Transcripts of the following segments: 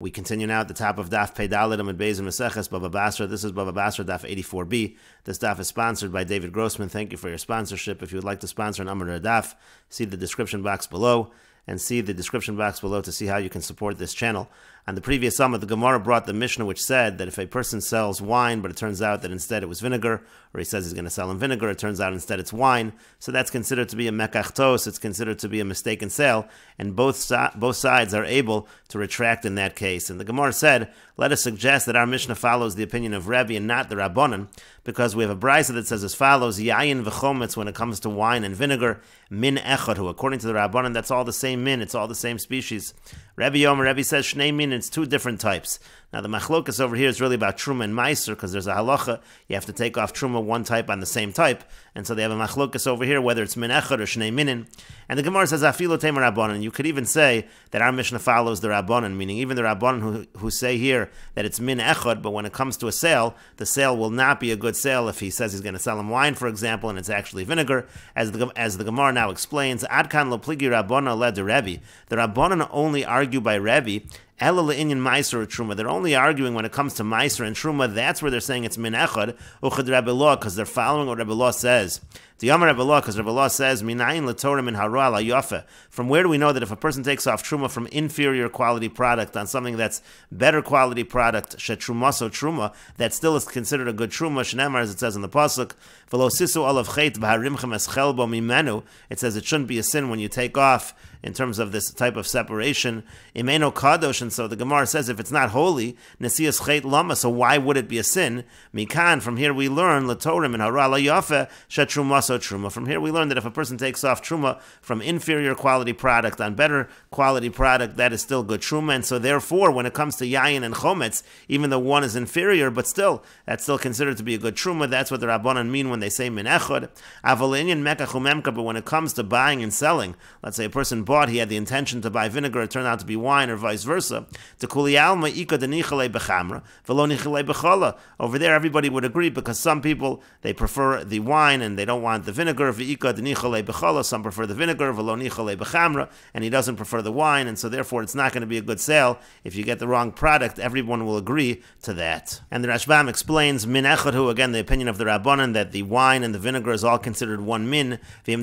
We continue now at the top of Daf Pedalid Amud Beis Meseches Bava Basra. This is Bava Basra Daf 84b. This daf is sponsored by David Grossman. Thank you for your sponsorship. If you would like to sponsor an Amud Daf, see the description box below to see how you can support this channel. On the previous summit, the Gemara brought the Mishnah which said that if a person sells wine, but it turns out that instead it was vinegar, or he says he's going to sell him vinegar, it turns out instead it's wine, so that's considered to be a mekachtos, it's considered to be a mistaken sale, and both sides are able to retract in that case. And the Gemara said, let us suggest that our Mishnah follows the opinion of Rebbe and not the Rabbanan, because we have a brisa that says as follows, yayin v'chometz, when it comes to wine and vinegar, min echad, who according to the Rabbanan, that's all the same min, it's all the same species. Rebbe says shnei min, it's two different types. Now the machlokas over here is really about truma and meiser, because there's a halacha, you have to take off truma one type on the same type, and so they have a machlokas over here, whether it's min echad or shnei minin. And the Gemara says afilo temer Rabbanan. You could even say that our Mishnah follows the Rabbanan, meaning even the Rabbanan who say here that it's min echad, but when it comes to a sale, the sale will not be a good sale if he says he's going to sell him wine, for example, and it's actually vinegar. As the Gemara now explains, adkan lo pligi Rabbana led to Rebbe. The Rabbanan only argue by Rebbe. Ela le'inyan meiser or truma. They're only arguing when it comes to meiser and truma. That's where they're saying it's min echad uchad Rebbe Law, because they're following what Rebbe Law says. The Yamar Rebbe Law, because Rebbe Law says minayin l'torah min hara la yafe. From where do we know that if a person takes off truma from inferior quality product on something that's better quality product, shetrumaso truma, that still is considered a good truma? Shneimar, as it says in the pasuk, v'lo sisu olav chet b'harimchem es chelbo mimenu. It says it shouldn't be a sin when you take off in terms of this type of separation. Imeno kadosh, and so the Gemara says if it's not holy, nesias chet lama, so why would it be a sin? Mikan, from here we learn l'torah min hara la yafe shetrumaso truma. From here we learn that if a person takes off truma from inferior quality product on better quality product, that is still good truma. And so therefore, when it comes to yayin and chometz, even though one is inferior, but still, that's still considered to be a good truma. That's what the Rabbanan mean when they say min echad. Avalinyan mekach umemka, but when it comes to buying and selling, let's say a person bought, he had the intention to buy vinegar, it turned out to be wine, or vice versa. Over there, everybody would agree, because some people, they prefer the wine and they don't want the vinegar. Some prefer the vinegar, and he doesn't prefer the wine, and so therefore it's not going to be a good sale. If you get the wrong product, everyone will agree to that. And the Rashbam explains min echad, who again the opinion of the Rabbanan, that the wine and the vinegar is all considered one min. The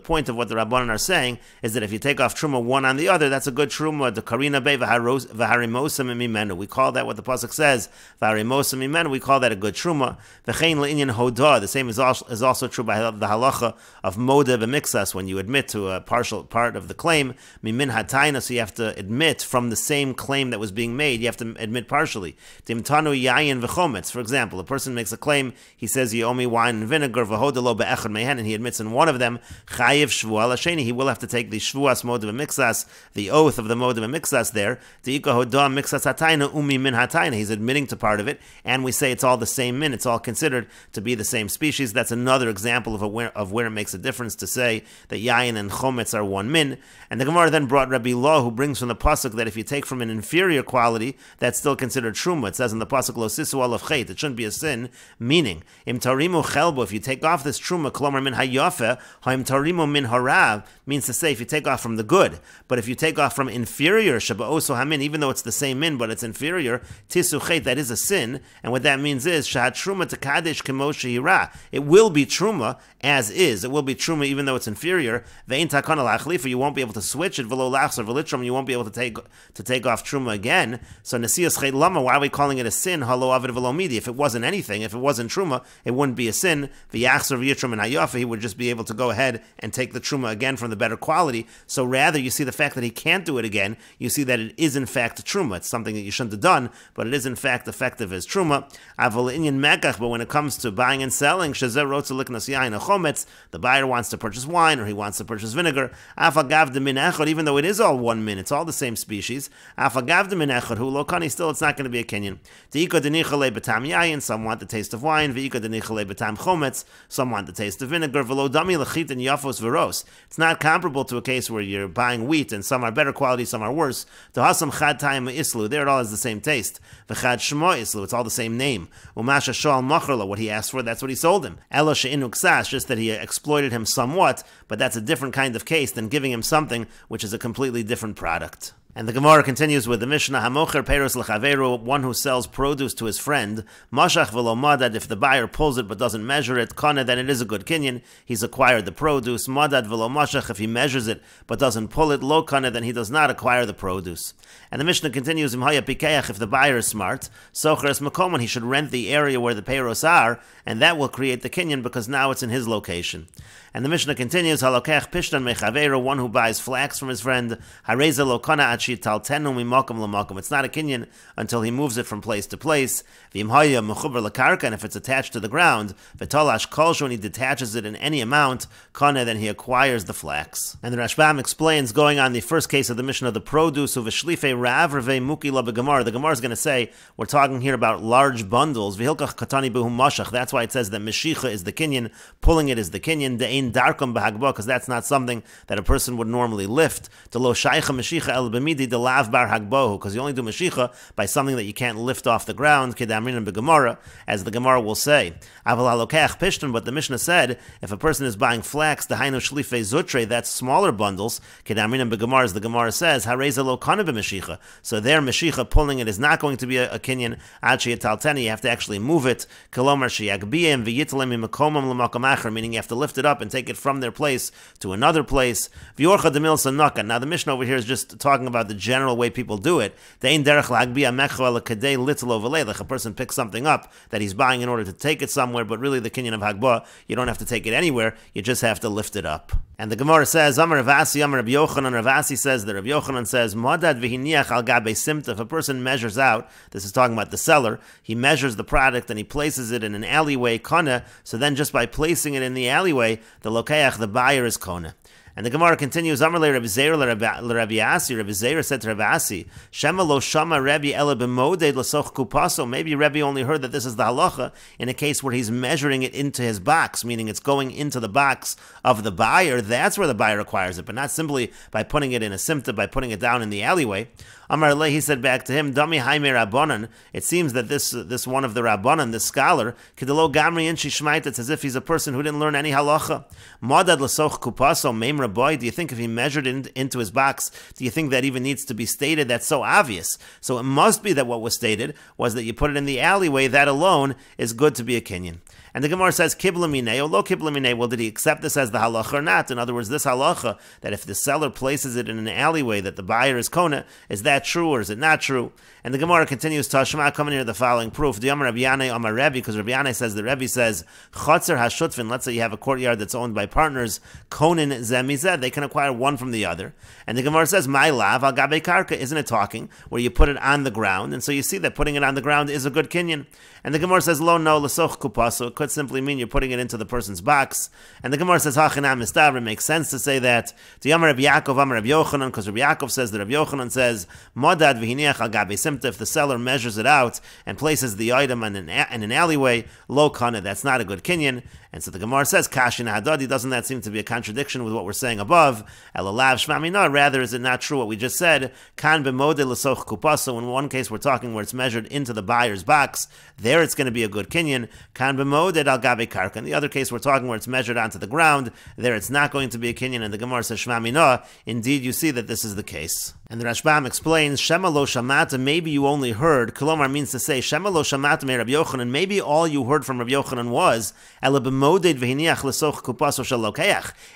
point of what the Rabbanan are saying is that if you take off truma one on the other, that's a good truma. The karina be v'harimosam mimenu. We call that what the pasuk says. V'harimosam mimenu. We call that a good truma. V'chein le'inyan hoda. The same is also true by the halacha of moda b'mixas, when you admit to a partial part of the claim. Mimin hataina. So you have to admit from the same claim that was being made. You have to admit partially. Timtanu yayin v'chometz. For example, a person makes a claim. He says, "You owe me wine and vinegar." V'hoda lo be'echad mehen, and he admits in one of them. Chayiv shvuah l'sheni. He will have to take the shvuas moda b'mixas, the oath of the moda b'mixas there. Deika hoda mixas hataina umi min hataina. He's admitting to part of it, and we say it's all the same min. It's all considered to be the same species. That's another example of where it makes a difference to say that yayin and chometz are one min. And the Gemara then brought Rabbi Law, who brings from the pasuk that if you take from an inferior quality, that's still considered truma. It says in the pasuk lo sisu alav chet, it shouldn't be a sin. Meaning, im tarimu chelbo, if you take off this truma, klomer min hayafe, haim tarimu min harav, means to say if you take off from the good. But if you take off from inferior, shaba'oso hamin, even though it's the same min, but it's inferior, tisu chet, that is a sin. And what that means is shahat truma tekadesh kemo shehira. It will be truma as is. It will be truma even though it's inferior. Ve'in takana lachlifa, you won't be able to switch it. V'lo lachs or v'litrum, you won't be able to take off truma again. So nesias chet lama, why are we calling it a sin? Halo avid v'lo midi. If it wasn't anything, if it wasn't truma, it wouldn't be a sin. V'yachs or v'yitrum and hayafa, he would just be able to go ahead and take the truma again from the better quality. So rather, you see the fact that he can't do it again, you see that it is in fact truma. It's something that you shouldn't have done, but it is in fact effective as truma. Avol inyan mekach, but when it comes to buying and selling, shezer rotza liknas yayin chometz, the buyer wants to purchase wine or he wants to purchase vinegar. Afagav de min echad, even though it is all one min, it's all the same species. Afagav de min echad, hu lo kani, still it's not going to be a kinyan. Deika denichale betam yayin, some want the taste of wine. Veika denichale betam chometz, some want the taste of vinegar. Velo dami lechit and yafos veros. It's not comparable to a case where you're buying wheat and some are better quality, some are worse. To hasam chad taim islu, there it all has the same taste. V'chad shmo islu, it's all the same name. Umasha shal machrla, what he asked for, that's what he sold him. Elo she'inu ksas, just that he exploited him somewhat, but that's a different kind of case than giving him something which is a completely different product. And the Gemara continues with the Mishnah, Hamocher Peros L'Chaveru, one who sells produce to his friend, Mashach v'lo Madad, if the buyer pulls it but doesn't measure it, Kana, then it is a good kinyan, he's acquired the produce, Madad v'lo Mashach, if he measures it but doesn't pull it, Lo Kana, then he does not acquire the produce. And the Mishnah continues, Imhaya Pikeach, if the buyer is smart, Socher es Makomon, he should rent the area where the Peros are, and that will create the kinyan because now it's in his location. And the Mishnah continues, Halokech Pishtan Mechaveru, one who buys flax from his friend, Hareza Lo Kana Achi Taltenu Mimakom Lamakom. It's not a kinyan until he moves it from place to place. V'imhaya Mechuber Lakarka, and if it's attached to the ground, V'tolash Kolshu, and he detaches it in any amount, Kana, then he acquires the flax. And the Rashbam explains, going on the first case of the Mishnah, the produce of V'shlife Rav Revei Muki La B'Gemara. The Gemara is going to say, we're talking here about large bundles. V'hilkach Katani B'hu Mashach. That's why it says that Meshicha is the kinyan, pulling it is the kinyan. Darkum b'hagba, because that's not something that a person would normally lift. To lo shaycha meshicha el b'midi de lav bar hagbohu, because you only do meshicha by something that you can't lift off the ground. Kedamrinan b'gemara, as the Gemara will say. Aval halokech pishton, but the Mishnah said if a person is buying flax, the hainu shlife zutre, that's smaller bundles. Kedamrinan b'gemara, as the Gemara says, hareza lo kana b'meshicha. So there, meshicha pulling it is not going to be a kinyan. Ad sheyatalteni, you have to actually move it. Kolomar sheyagbiyem v'yitlem imakomam l'makom acher, meaning you have to lift it up and take it from their place to another place. V'yorcha demil sanaka. Now the Mishnah over here is just talking about the general way people do it. Dein derech lagbiya mecho ala kadei little overlay. Like a person picks something up that he's buying in order to take it somewhere, but really the kinyan of hagbah, you don't have to take it anywhere. You just have to lift it up. And the Gemara says, Amar Ravasi, Amar Rabbi Yochanan. Ravasi says that Rabbi Yochanan says, Madad v'hiniach al gabe simta. If a person measures out, this is talking about the seller, he measures the product and he places it in an alleyway, kana. So then just by placing it in the alleyway, the lokeach, the buyer, is kona. And the Gemara continues, Amar le Rabbi Zeir Rabbi Asi. Rabbi Zeir said to Rabbi Asi, Shema lo shama Rabbi ela b'moded l'soch kupaso. Maybe Rabbi only heard that this is the halacha in a case where he's measuring it into his box, meaning it's going into the box of the buyer. That's where the buyer acquires it, but not simply by putting it in a simta, by putting it down in the alleyway. Amar le, he said back to him, Dami haime Rabbanan. It seems that this one of the Rabbanan, this scholar, Kidelo Gamri Inshi Shmait, it's as if he's a person who didn't learn any halacha. Madad l'soch kupaso meim raboy. Do you think if he measured it into his box, do you think that even needs to be stated? That's so obvious. So it must be that what was stated was that you put it in the alleyway. That alone is good to be a kinyan. And the Gemara says, Kibla minei, or lo kibla minei. Well, did he accept this as the halacha or not? In other words, this halacha, that if the seller places it in an alleyway, that the buyer is kona, is that true or is it not true? And the Gemara continues, Tashma, coming here the following proof. The Amar Rabbi Yanai, Amar Rebbe, because Rabbi Yanai says, the Rebbe says, Chotzer hashutfin, let's say you have a courtyard that's owned by partners, konin zemizeh, they can acquire one from the other. And the Gemara says, My lav al gabe karka, isn't it talking, where you put it on the ground? And so you see that putting it on the ground is a good kinyan. And the Gemara says, Lo no, l'soch kupaso, it could simply mean you're putting it into the person's box. And the Gemara says, Hachinam mistavr, it makes sense to say that. The Amar Rabbi Yaakov, Amar Rabbi Yochanan, because Rabbi Yaakov says that Rabbi Yochanan says, Modad v'hiniach al gabe simta, if the seller measures it out and places the item in an alleyway, lo kana, that's not a good kinyan. And so the Gemara says, Kashin hadadi, doesn't that seem to be a contradiction with what we're saying above? Elalav shmamina, rather is it not true what we just said? Kan b'modeh l'soch kupaso, in one case we're talking where it's measured into the buyer's box, there it's going to be a good kinyan. Kan b'modeh al gabe karka. In the other case we're talking where it's measured onto the ground, there it's not going to be a kinyan, and the Gemara says, shmamina, indeed you see that this is the case. And the Rashbam explains, Shema lo shamata, maybe you only heard, Kolomar means to say, Shema lo shamata me Rabbi Yochanan, maybe all you heard from Rabbi Yochanan was,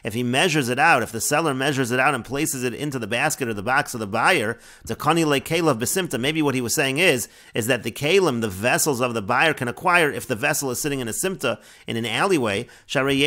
if he measures it out, if the seller measures it out and places it into the basket or the box of the buyer, maybe what he was saying is that the kalim, the vessels of the buyer, can acquire if the vessel is sitting in a simta, in an alleyway, because a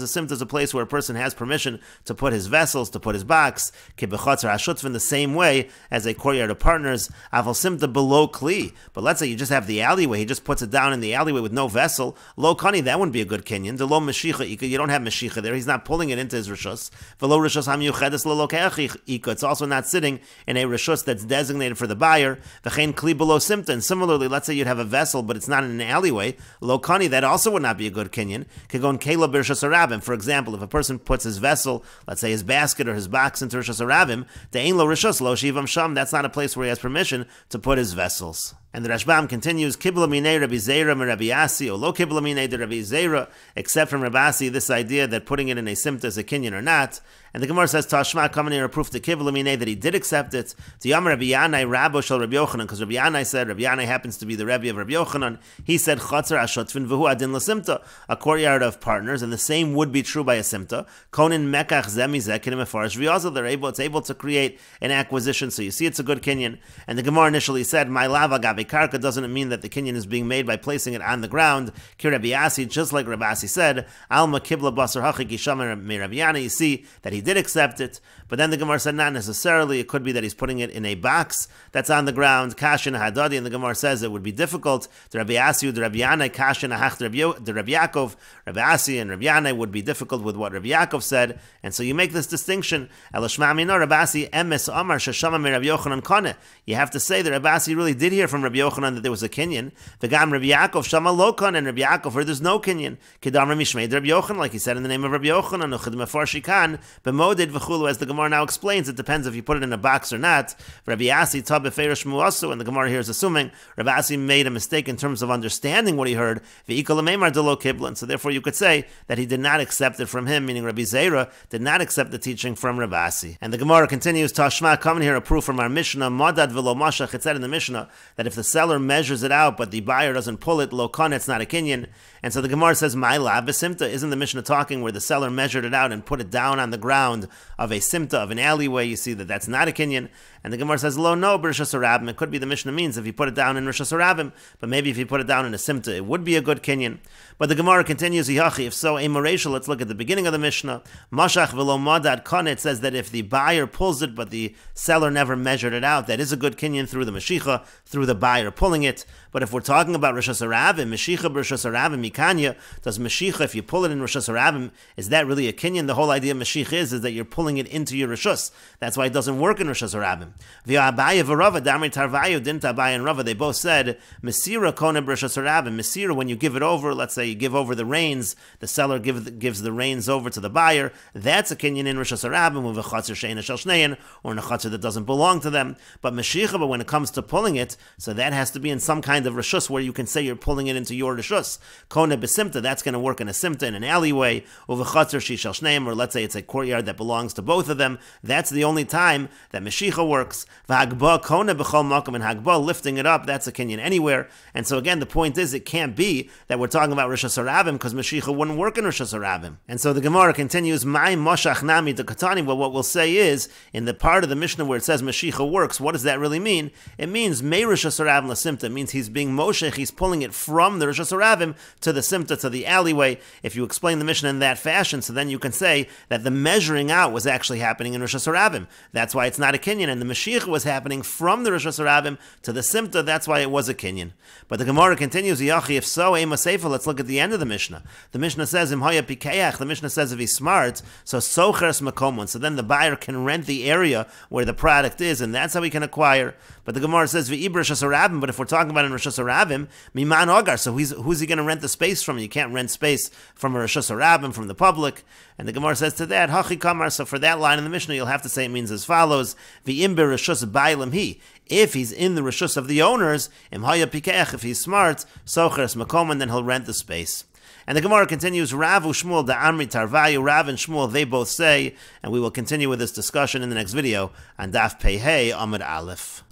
simta is a place where a person has permission to put his vessels, to put his box, in the same way as a courtyard of partners, aval simta below kli. But let's say you just have the alleyway, he just puts it down in the alleyway with no vessel, lo kani, that wouldn't be a good kinyan. The lo meshicha, you don't have meshicha there, he's not pulling it into his rishus. V'lo rishus hamyuchedes lo lokeach ika, it's also not sitting in a rishus that's designated for the buyer. V'chein kli below simta, and similarly, let's say you'd have a vessel, but it's not in an alleyway, lo kani, that also would not be a good kinyan. Kegon kela b'rishus harabim, for example, if a person puts his vessel, let's say his basket or his box into rishus harabim, de'ein lo rishus lo shivam sham, that's not a place where he has permission to put his vessels. And the Rashbam continues, Kibla minei Rabbi Zera and Rabbi Asi, or lo kibla minei de Rabbi Zera, except from Rabbi Asi, this idea that putting it in a simta is a kinyan or not. And the Gemara says, Tashma, coming here, a proof to Kibla minei that he did accept it. To Yam Rabbi Yanai, Rabbo shel Rabbi Yochanan, because Rabbi Yanai said, Rabbi Yanai happens to be the Rebbe of Rabbi Yochanan. He said, Chatzar ashotvin v'hu adin l'simta, a courtyard of partners, and the same would be true by a simta. Konin mekach zemi zekinim efarish v'yazal, it's able to create an acquisition, so you see it's a good kinyan. And the Gemara initially said, my lava gabe karka, doesn't mean that the kinyan is being made by placing it on the ground. Ki Rabbi Asi, just like Rabbi Asi said, alma kibla basar hachik yisham me Rabbi Yanai, you see that he did accept it. But then the Gemara said, not necessarily. It could be that he's putting it in a box that's on the ground. Kashin hadadi, and the Gemara says it would be difficult. The Rabbi Asi, the Rabbi Yanai, kashin ahach the Rabbi Yaakov, Rabbi Asi and Rabbi Yanai would be difficult with what Rabbi Yaakov said, and so you make this distinction. Elashma amino Rabbi Asi emes amar sheshama me Rabbi Yochanan kane. You have to say that Rabbi Asi really did hear from Rabbi Yochanan that there was a kinyan. V'gam Rabbi Yaakov shama lo kane, and Rabbi Yaakov heard there's no kinyan. Kedam mishmei Rabbi Yochanan, like he said in the name of Rabbi Yochanan, uchid mefarshi kan b'moded v'chulu. As the Gemara now explains, it depends if you put it in a box or not. Rabbi Asi tab beferish muasu, and the Gemara here is assuming Rabbi Asi made a mistake in terms of understanding what he heard. V'ikol meimar delo kiblan. So therefore you could say that he did not accept it from him, meaning Rabbi Zera did not accept the teaching from Rabbi Asi. And the Gemara continues, Tashma, coming here a proof from our Mishnah, Madad v'lo mashach. It said in the Mishnah that if the seller measures it out but the buyer doesn't pull it, lo kan, it's not a kinyan. And so the Gemara says, my lab simta. Isn't the Mishnah talking where the seller measured it out and put it down on the ground of a simta, of an alleyway? You see that that's not a kinyan. And the Gemara says, lo no, b'rishas harabim. It could be the Mishnah means if you put it down in rishas harabim, but maybe if you put it down in a simta, it would be a good kinyan. But the Gemara continues, Yachi, if so, a Moreshel, let's look at the beginning of the Mishnah. Mashach v'lo madad kan, it says that if the buyer pulls it, but the seller never measured it out, that is a good kinyan through the Mashicha, through the buyer pulling it. But if we're talking about Rishas Harabim, Mashicha b'Rishas Harabim mikanya, does Mashicha, if you pull it in Rishas Harabim, is that really a kinyan? The whole idea of Mashicha is that you're pulling it into your Rishus. That's why it doesn't work in Rishas Harabim. V'ya Abaye v'Rava, Damri Tarvayu, didn't Abaye and Rava, they both said, Mesira kona b'Rishas Harabim. Mesira, when you give it over, let's say you give over the reins, the seller gives the reins over to the buyer, that's a kinyan in Rishas Harabim, with a chatzir she'ena shel shnein, or in a chatzir that doesn't belong to them. But Mashicha, but when it comes to pulling it, so that has to be in some kind of rishus where you can say you're pulling it into your rishus. Kona b'simta, that's going to work in a simta, in an alleyway, over chatzir she shel shneim, or let's say it's a courtyard that belongs to both of them. That's the only time that Mashicha works. V'hagba kona b'chol makom, and hagba, lifting it up, that's a kinyan anywhere. And so again, the point is, it can't be that we're talking about Rishas Harabim, because Mashicha wouldn't work in Rishas Harabim. And so the Gemara continues, my moshach nami de katani. Well, what we'll say is, in the part of the Mishnah where it says Mashicha works, what does that really mean? It means me Rishas Harabim l'simta. It means he's being moshech, he's pulling it from the Rishas Harabim to the simta, to the alleyway. If you explain the Mishnah in that fashion, so then you can say that the measuring out was actually happening in Rishas Harabim. That's why it's not a kinyan. And the Mashiach was happening from the Rishas Harabim to the simta. That's why it was a kinyan. But the Gemara continues, Yachi, if so, Ema Seifa, let's look at the end of the Mishnah. The Mishnah says, Im Hoya Pikeach, the Mishnah says if he's smart, so Sochers Makomon, so then the buyer can rent the area where the product is, and that's how he can acquire. But the Gemara says, V'ibr Rishas Harabim, but if we're talking about in Rishas Harabim, Miman Ogar, so who's he going to rent the space from? You can't rent space from a Rishas Harabim, from the public. And the Gemara says to that, Hachi Kamar, so for that line in the Mishnah, you'll have to say it means as follows, V'imber Rishus Bailim Hi. If he's in the Rishus of the owners, Im Haya Pikeach, if he's smart, Sochers Makomon, then he'll rent the space. And the Gemara continues, Rav Ushmuel Da'amri Tarvayu, Rav and Shmuel, they both say, and we will continue with this discussion in the next video on Daf Pei Amud Aleph.